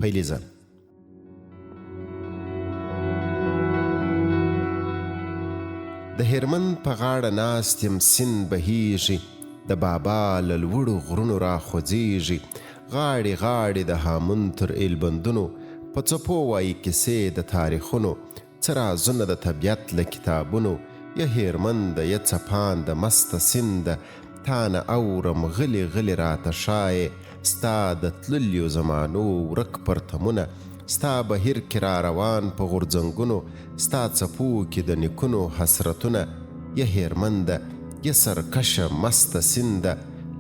پیلیزه. د هرمن په غاړه ناست یم، سیند بهیږي، د بابا له لوړو غرونو را خوځېږي. غاړې غاړې د هامون تر ایلبندونو، په څپو وایي کیسې د تاریخونو. څه رازونه د طبیعت له کتابونو، یا هرمن د یا څپان د مسته سیند. تا نه اورم غلی غلی راته ښایې، ستا د تللیو زمانو ورک پرتمونه. ستا بهیر کې را روان په غورځنګونو، ستا څپو کې د نیکونو حسرتونه. یا هرمنده یا سرکشه مسته سینده،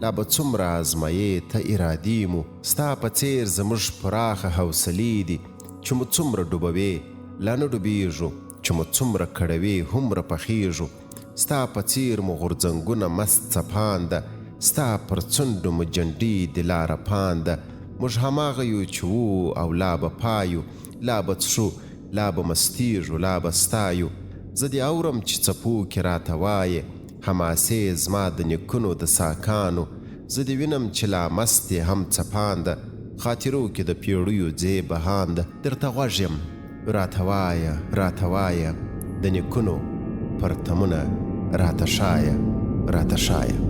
لا به څومره ازمایې ته ارادې مو. ستا په څیر زموږ پراخه حوصلې دي، چې مو څومره ډوبوې لا نه ډوبېږو، چې مو څومره کړوې هومره پخېږو. ستا په څیر مو غورځنګونه مست څپان ده، ستا پر څنډو مو جنډې د لاره پانده. موږ هماغه یو چې وو او لا به پایو، لا به څښو لا به مستیږو لا به ستایو. زه دې اورم چې څپو کې راته وایې، حماسې زما د نیکونو د ساکانو. زه دې وینم چې لا مست یې هم څپانده، خاطرو کې د پیړیو ځای بهانده. درته غوږ یم راته وایه راته وایه، د نیکونو پرتمونه راته ښایه راته ښایه.